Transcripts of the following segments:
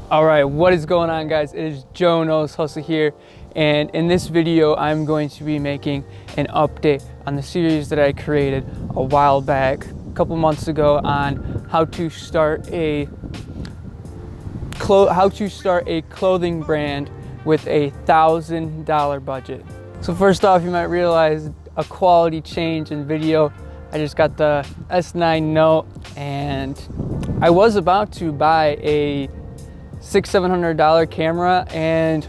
All right, what is going on, guys? It is Joe Knows Hustle here, and in this video I'm going to be making an update on the series that I created a while back, a couple months ago, on how to start a clothing brand with a $1,000 budget. So first off, you might realize a quality change in video. I just got the S9 Note, and I was about to buy a $600-700 camera, and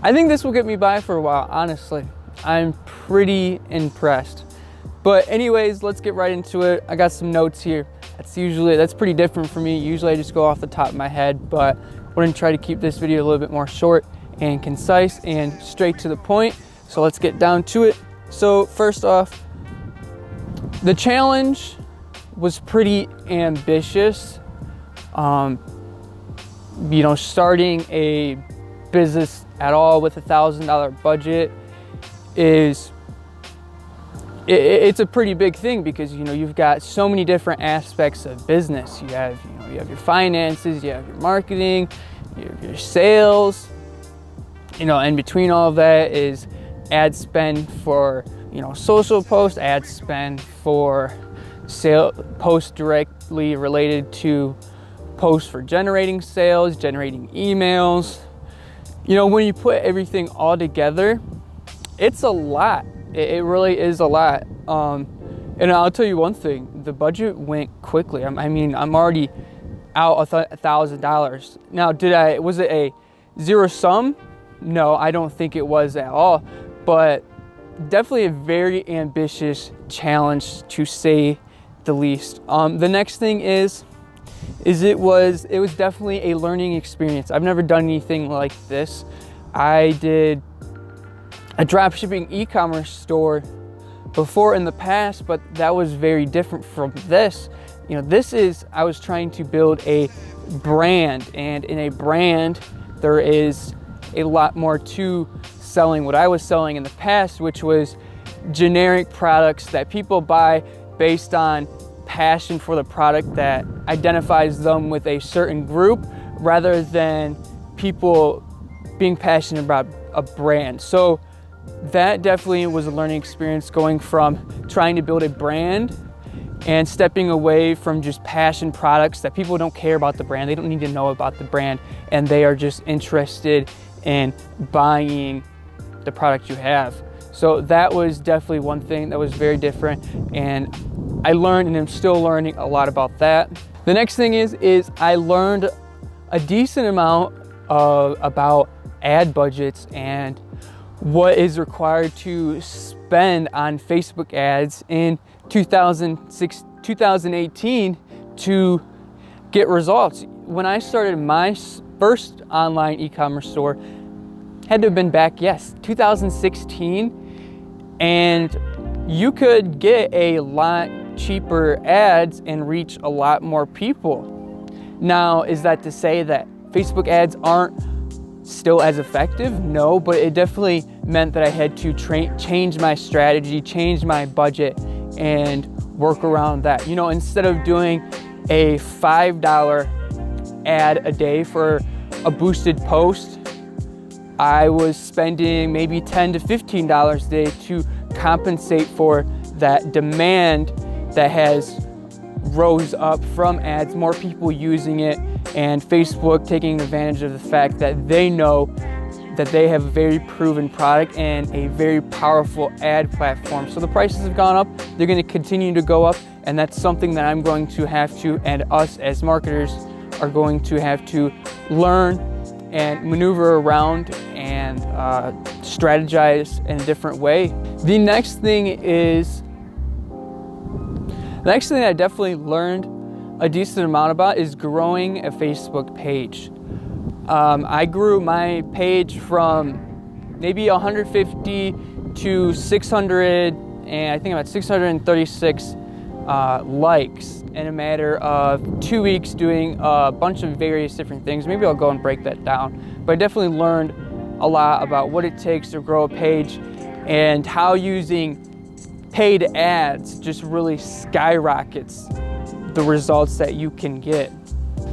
I think this will get me by for a while. Honestly, I'm pretty impressed. But anyways, let's get right into it. I got some notes here. That's pretty different for me. Usually I just go off the top of my head, but I'm going to try to keep this video a little bit more short and concise and straight to the point. So let's get down to it. So first off, the challenge was pretty ambitious. Starting a business at all with $1,000 budget it's a pretty big thing, because you've got so many different aspects of business. You have your finances, you have your marketing, you have your sales, and between all of that is ad spend for social posts, ad spend for posts directly related to posts for generating sales, generating emails. When you put everything all together, it's a lot. It really is a lot. And I'll tell you one thing, the budget went quickly. I'm already out $1,000. Now, was it a zero sum? No, I don't think it was at all, but definitely a very ambitious challenge, to say the least. The next thing is it was definitely a learning experience. I've never done anything like this. I did a dropshipping e-commerce store before in the past, but that was very different from this. I was trying to build a brand, and in a brand there is a lot more to selling what I was selling in the past, which was generic products that people buy based on passion for the product that identifies them with a certain group, rather than people being passionate about a brand. So that definitely was a learning experience, going from trying to build a brand and stepping away from just passion products that people don't care about the brand. They don't need to know about the brand, and they are just interested in buying the product you have. So that was definitely one thing that was very different, and I learned, and I'm still learning a lot about that. The next thing is I learned a decent amount about ad budgets and what is required to spend on Facebook ads in 2018 to get results. When I started my first online e-commerce store, had to have been back, 2016, and you could get a lot cheaper ads and reach a lot more people. Now, is that to say that Facebook ads aren't still as effective? No, but it definitely meant that I had to change my strategy, change my budget, and work around that. Instead of doing a $5 ad a day for a boosted post, I was spending maybe $10 to $15 a day to compensate for that demand that has rose up from ads, more people using it, and Facebook taking advantage of the fact that they know that they have a very proven product and a very powerful ad platform. So the prices have gone up, they're going to continue to go up, and that's something that I'm going to have to, and us as marketers are going to have to learn and maneuver around and strategize in a different way. The next thing I definitely learned a decent amount about is growing a Facebook page. I grew my page from maybe 150 to 600, and I think about 636 likes in a matter of 2 weeks, doing a bunch of various different things. Maybe I'll go and break that down. But I definitely learned a lot about what it takes to grow a page and how using paid ads just really skyrockets the results that you can get.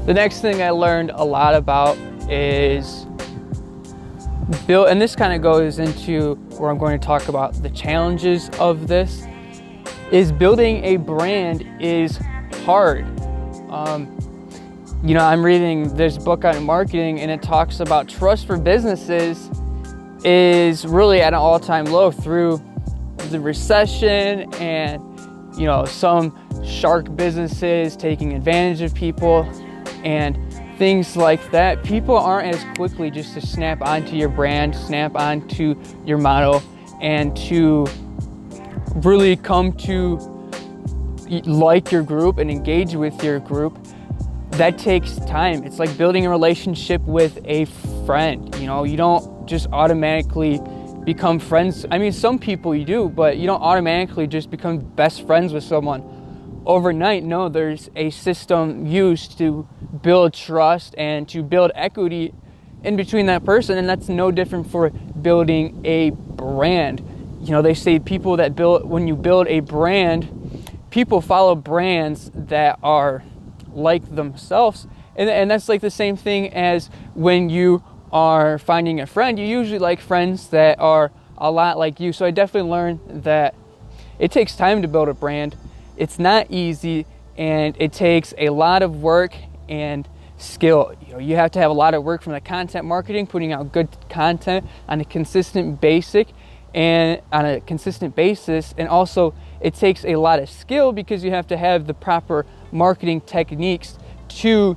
The next thing I learned a lot about is and this kind of goes into where I'm going to talk about the challenges of this, is building a brand is hard. You know, I'm reading this book on marketing, and it talks about trust for businesses is really at an all-time low through the recession and, you know, some shark businesses taking advantage of people and things like that. People aren't as quickly just to snap onto your brand, snap onto your motto, and to really come to like your group and engage with your group. That takes time. It's like building a relationship with a friend. You know, you don't just automatically become friends. I mean, some people you do, but you don't automatically just become best friends with someone overnight. No, there's a system used to build trust and to build equity in between that person, and that's no different for building a brand. You know, they say when you build a brand, people follow brands that are like themselves, and that's like the same thing as when you are finding a friend. You usually like friends that are a lot like you. So I definitely learned that it takes time to build a brand. It's not easy, and it takes a lot of work and skill. You know, you have to have a lot of work from the content marketing, putting out good content on a consistent basis, and also it takes a lot of skill because you have to have the proper marketing techniques to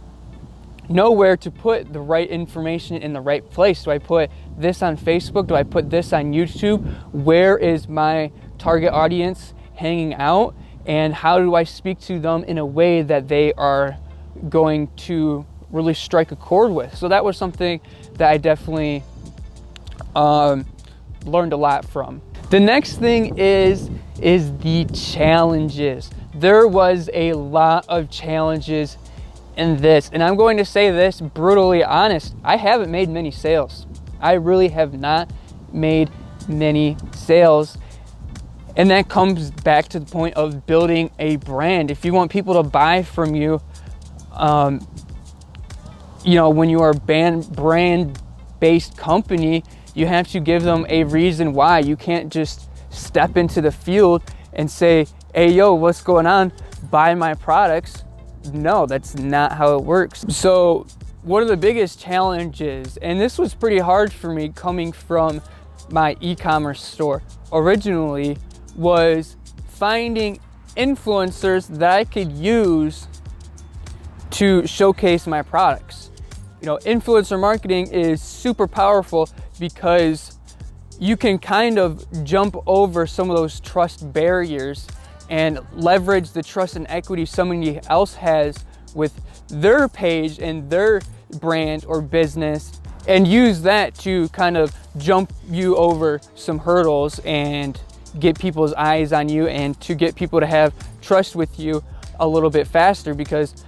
know where to put the right information in the right place. Do I put this on Facebook? Do I put this on YouTube? Where is my target audience hanging out? And how do I speak to them in a way that they are going to really strike a chord with? So that was something that I definitely learned a lot from. The next thing is the challenges. There was a lot of challenges in this, and I'm going to say this brutally honest. I haven't made many sales. I really have not made many sales. And that comes back to the point of building a brand. If you want people to buy from you, you know, when you are a brand-based company, you have to give them a reason why. You can't just step into the field and say, hey, yo, what's going on? Buy my products. No, that's not how it works. So one of the biggest challenges, and this was pretty hard for me coming from my e-commerce store originally, was finding influencers that I could use to showcase my products. You know, influencer marketing is super powerful because you can kind of jump over some of those trust barriers and leverage the trust and equity somebody else has with their page and their brand or business, and use that to kind of jump you over some hurdles and get people's eyes on you, and to get people to have trust with you a little bit faster. Because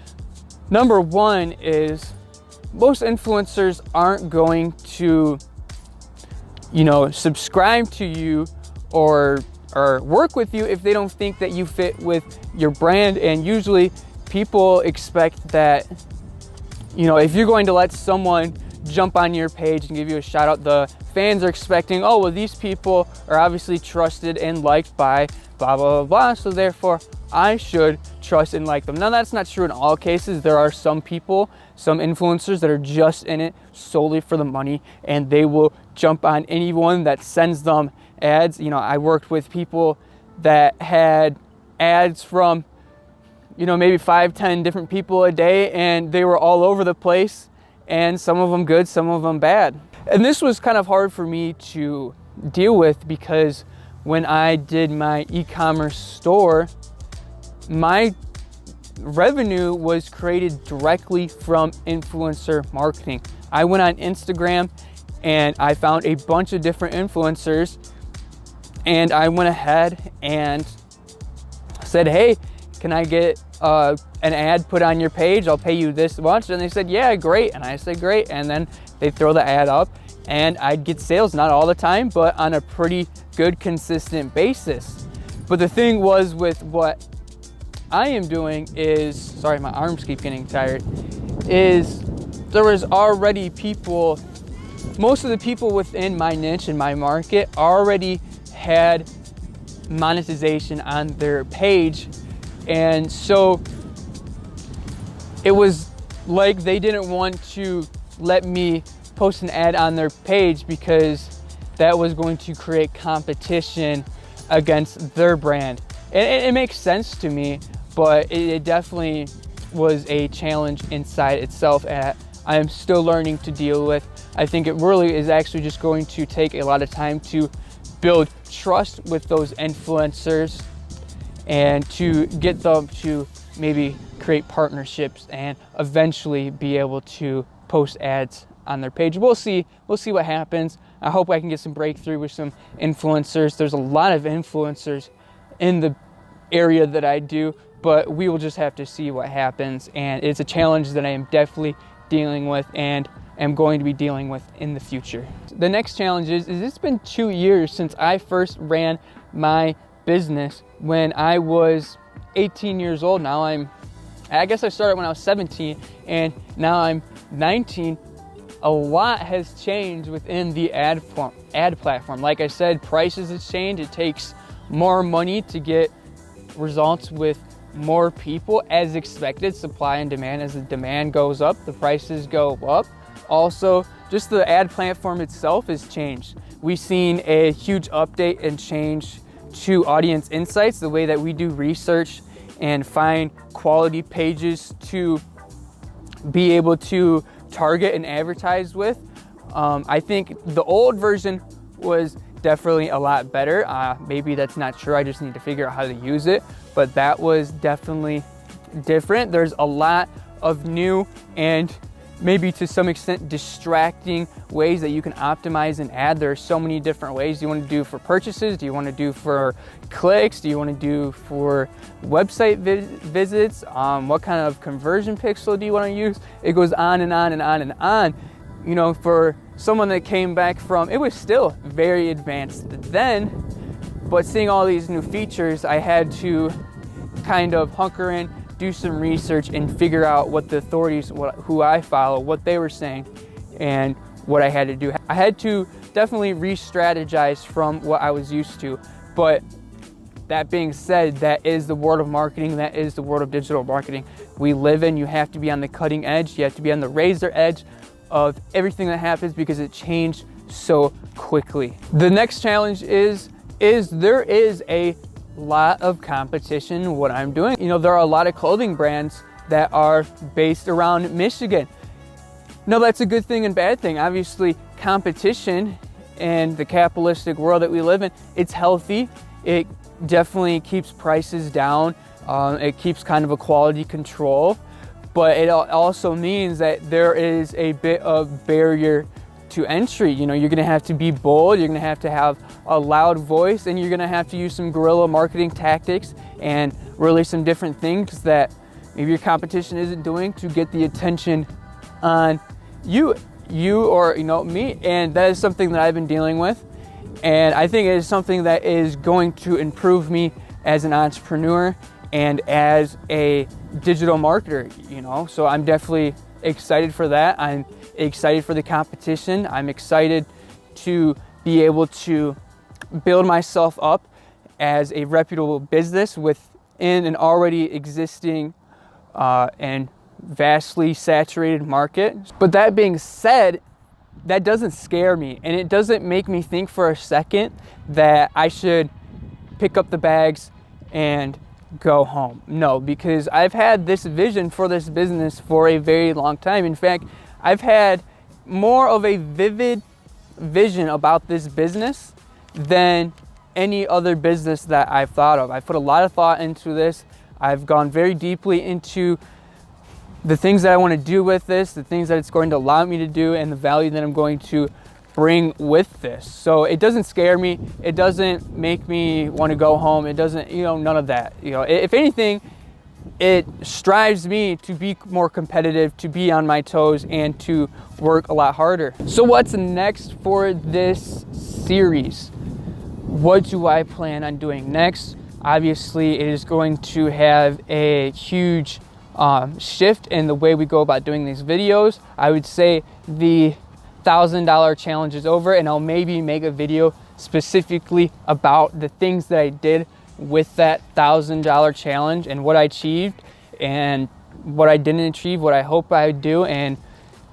number one is most influencers aren't going to, you know, subscribe to you or work with you if they don't think that you fit with your brand. And usually people expect that, you know, if you're going to let someone jump on your page and give you a shout out, the fans are expecting, oh, well, these people are obviously trusted and liked by blah, blah, blah, blah, so therefore I should trust and like them. Now, that's not true in all cases. There are some people, some influencers that are just in it solely for the money, and they will jump on anyone that sends them ads. You know, I worked with people that had ads from, you know, maybe 5-10 different people a day, and they were all over the place, and some of them good, some of them bad. And this was kind of hard for me to deal with because when I did my e-commerce store, my revenue was created directly from influencer marketing. I went on Instagram and I found a bunch of different influencers, and I went ahead and said, hey, can I get an ad put on your page? I'll pay you this much. And they said, yeah, great. And I said, great. And then they throw the ad up, and I'd get sales, not all the time, but on a pretty good, consistent basis. But the thing was with what I am doing is, sorry, my arms keep getting tired, is there was already people, most of the people within my niche and my market already had monetization on their page. And so it was like they didn't want to let me post an ad on their page because that was going to create competition against their brand. And it makes sense to me, but it definitely was a challenge inside itself that I am still learning to deal with. I think it really is actually just going to take a lot of time to build trust with those influencers and to get them to maybe create partnerships and eventually be able to post ads on their page. We'll see what happens. I hope I can get some breakthrough with some influencers. There's a lot of influencers in the area that I do, but we will just have to see what happens. And it's a challenge that I am definitely dealing with and am going to be dealing with in the future. The next challenge is it's been 2 years since I first ran my business when I was 18 years old. Now I guess I started when I was 17 and now I'm 19. A lot has changed within the ad platform. Like I said, prices have changed. It takes more money to get results with more people as expected. Supply and demand, as the demand goes up, the prices go up. Also, just the ad platform itself has changed. We've seen a huge update and change to audience insights, the way that we do research and find quality pages to be able to target and advertise with. I think the old version was definitely a lot better. Maybe that's not true. I just need to figure out how to use it, but that was definitely different. There's a lot of new and maybe to some extent distracting ways that you can optimize an ad. There are so many different ways. Do you want to do for purchases? Do you want to do for clicks? Do you want to do for website visits? What kind of conversion pixel do you want to use? It goes on and on and on and on. You know, for someone that came back from, it was still very advanced then, but seeing all these new features, I had to kind of hunker in, do some research and figure out what the authorities, who I follow, what they were saying and what I had to do. I had to definitely re-strategize from what I was used to. But that being said, that is the world of marketing. That is the world of digital marketing we live in. You have to be on the cutting edge. You have to be on the razor edge of everything that happens because it changed so quickly. The next challenge is there is a lot of competition in what I'm doing. You know, there are a lot of clothing brands that are based around Michigan. No, that's a good thing and bad thing. Obviously, competition in the capitalistic world that we live in, it's healthy. It definitely keeps prices down. It keeps kind of a quality control, but it also means that there is a bit of barrier to entry. You know, you're gonna have to be bold, you're gonna have to have a loud voice, and you're gonna have to use some guerrilla marketing tactics and really some different things that maybe your competition isn't doing to get the attention on you or, you know, me. And that is something that I've been dealing with. And I think it is something that is going to improve me as an entrepreneur and as a digital marketer, you know. So I'm definitely excited for that. I'm excited for the competition. I'm excited to be able to build myself up as a reputable business within an already existing and vastly saturated market. But that being said, that doesn't scare me, and it doesn't make me think for a second that I should pick up the bags and go home. No, because I've had this vision for this business for a very long time. In fact, I've had more of a vivid vision about this business than any other business that I've thought of. I put a lot of thought into this. I've gone very deeply into the things that I want to do with this, the things that it's going to allow me to do, and the value that I'm going to bring with this. So it doesn't scare me. It doesn't make me want to go home. It doesn't, you know, none of that. You know, if anything, it strives me to be more competitive, to be on my toes, and to work a lot harder. So what's next for this series? What do I plan on doing next? Obviously, it is going to have a huge shift in the way we go about doing these videos. I would say the $1,000 challenge is over, and I'll maybe make a video specifically about the things that I did with that $1,000 challenge and what I achieved and what I didn't achieve, what I hope I would do, and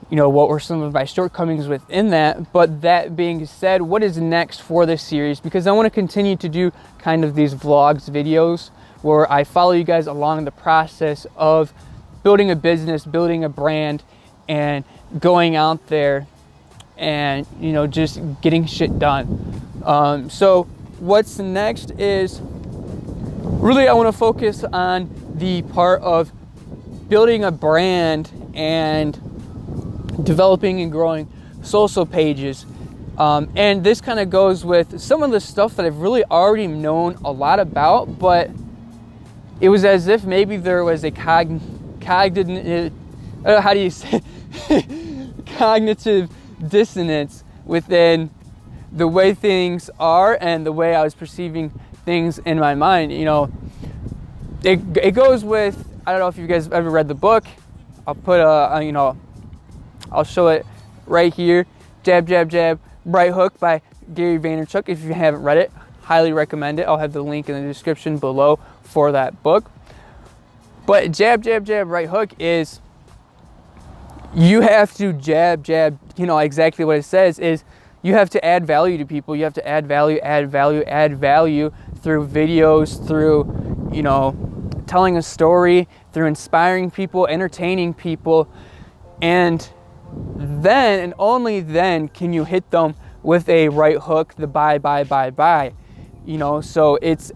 what were some of my shortcomings within that. But that being said, what is next for this series? Because I want to continue to do kind of these vlogs videos where I follow you guys along the process of building a business, building a brand, and going out there and just getting shit done. So what's next is really I want to focus on the part of building a brand and developing and growing social pages. And this kind of goes with some of the stuff that I've really already known a lot about, but it was as if maybe there was a cognitive dissonance within the way things are and the way I was perceiving things in my mind. It goes with, I don't know if you guys have ever read the book. I'll put I'll show it right here. Jab, Jab, Jab, Right Hook by Gary Vaynerchuk. If you haven't read it, highly recommend it. I'll have the link in the description below for that book. But jab, jab, jab, right hook is you have to jab, jab, exactly what it says is you have to add value to people. You have to add value through videos, through, telling a story, through inspiring people, entertaining people. And then and only then can you hit them with a right hook, the buy. So it's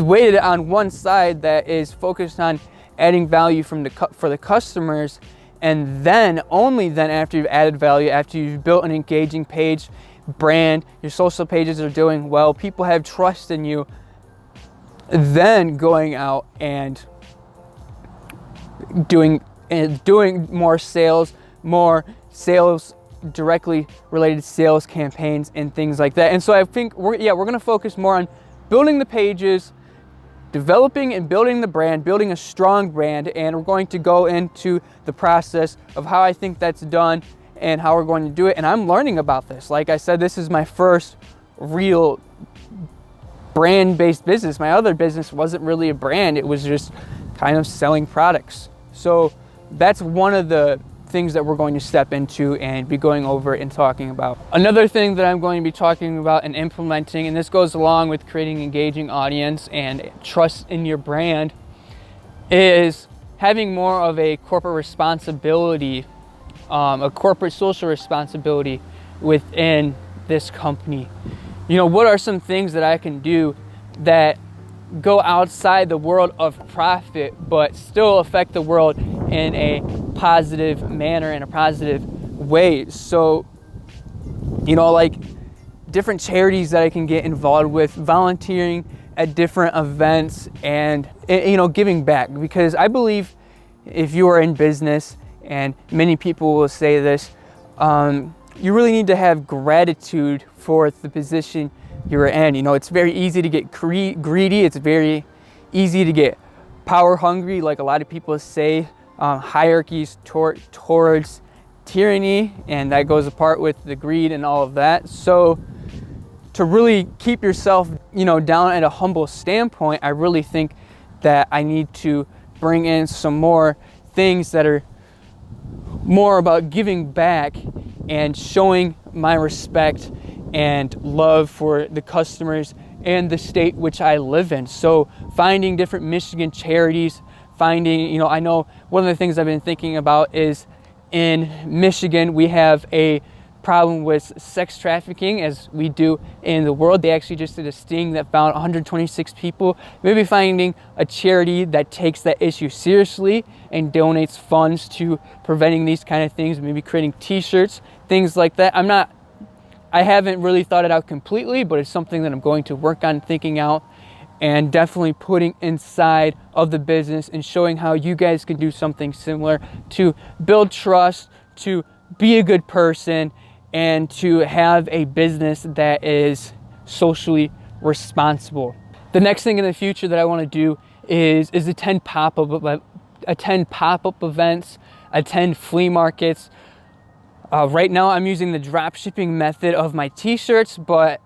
weighted on one side that is focused on adding value for the customers, and then only then after you've added value, after you've built an engaging page, brand, your social pages are doing well, people have trust in you, then going out and doing more sales directly related sales campaigns and things like that. And so I think we're going to focus more on building the pages, developing and building the brand, building a strong brand, and we're going to go into the process of how I think that's done and how we're going to do it. And I'm learning about this. Like I said, this is my first real brand-based business. My other business wasn't really a brand. It was just kind of selling products. So that's one of the things that we're going to step into and be going over and talking about. Another thing that I'm going to be talking about and implementing, and this goes along with creating an engaging audience and trust in your brand, is having more of a corporate responsibility, a corporate social responsibility within this company. What are some things that I can do that go outside the world of profit but still affect the world in a positive manner, in a positive way? So like different charities that I can get involved with, volunteering at different events, and giving back. Because I believe if you are in business, and many people will say this, you really need to have gratitude for the position you're in. It's very easy to get greedy. It's very easy to get power hungry, like a lot of people say, hierarchies towards tyranny, and that goes apart with the greed and all of that. So to really keep yourself, down at a humble standpoint, I really think that I need to bring in some more things that are more about giving back and showing my respect and love for the customers and the state which I live in. So finding different Michigan charities, finding, I know one of the things I've been thinking about is in Michigan, we have a problem with sex trafficking as we do in the world. They actually just did a sting that found 126 people. Maybe finding a charity that takes that issue seriously and donates funds to preventing these kind of things, maybe creating t-shirts, things like that. I haven't really thought it out completely, but it's something that I'm going to work on thinking out and definitely putting inside of the business and showing how you guys can do something similar to build trust, to be a good person, and to have a business that is socially responsible. The next thing in the future that I want to do is attend pop-up events, attend flea markets. Right now I'm using the drop shipping method of my t-shirts, but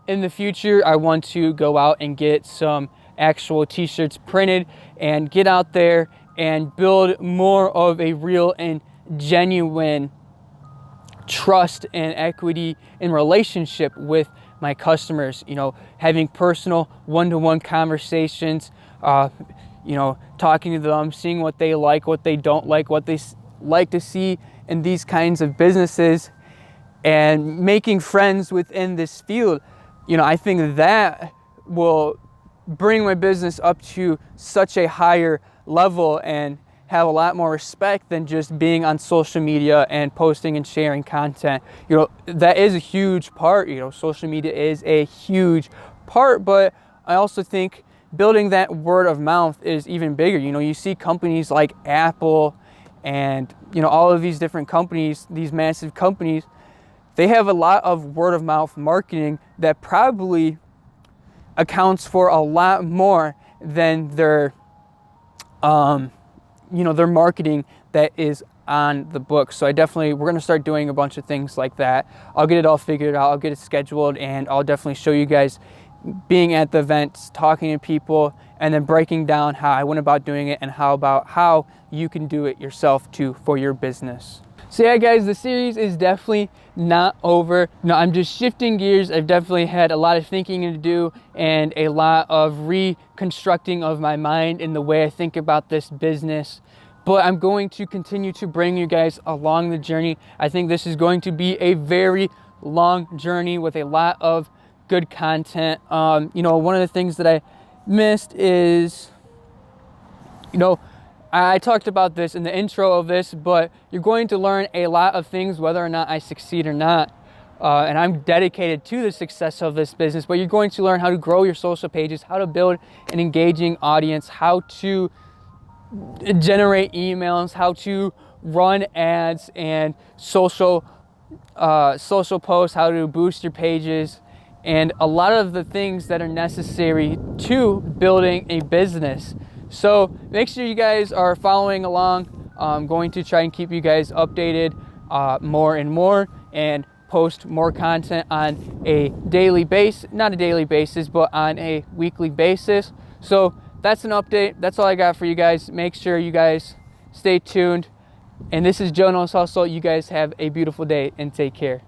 in the future I want to go out and get some actual t-shirts printed and get out there and build more of a real and genuine trust and equity in relationship with my customers. You know, having personal one-to-one conversations, you know, talking to them, seeing what they like, what they don't like, what they like to see in these kinds of businesses, and making friends within this field. You know, I think that will bring my business up to such a higher level and have a lot more respect than just being on social media and posting and sharing content. You know, that is a huge part. You know, social media is a huge part, but I also think building that word of mouth is even bigger. You know, you see companies like Apple and, you know, all of these different companies, these massive companies, they have a lot of word of mouth marketing that probably accounts for a lot more than their, you know, their marketing that is on the book. So we're going to start doing a bunch of things like that. I'll get it all figured out. I'll get it scheduled, and I'll definitely show you guys being at the events, talking to people, and then breaking down how I went about doing it and how you can do it yourself too for your business. So yeah, guys, the series is definitely not over. No, I'm just shifting gears. I've definitely had a lot of thinking to do and a lot of reconstructing of my mind in the way I think about this business. But I'm going to continue to bring you guys along the journey. I think this is going to be a very long journey with a lot of good content. You know, one of the things that I missed is, you know, I talked about this in the intro of this, but you're going to learn a lot of things whether or not I succeed or not. And I'm dedicated to the success of this business, but you're going to learn how to grow your social pages, how to build an engaging audience, how to generate emails, how to run ads and social posts, how to boost your pages, and a lot of the things that are necessary to building a business. So make sure you guys are following along. I'm going to try and keep you guys updated more and more, and post more content on a daily basis, not a daily basis, but on a weekly basis. So that's an update. That's all I got for you guys. Make sure you guys stay tuned. And this is Joe Knows Hustle. You guys have a beautiful day and take care.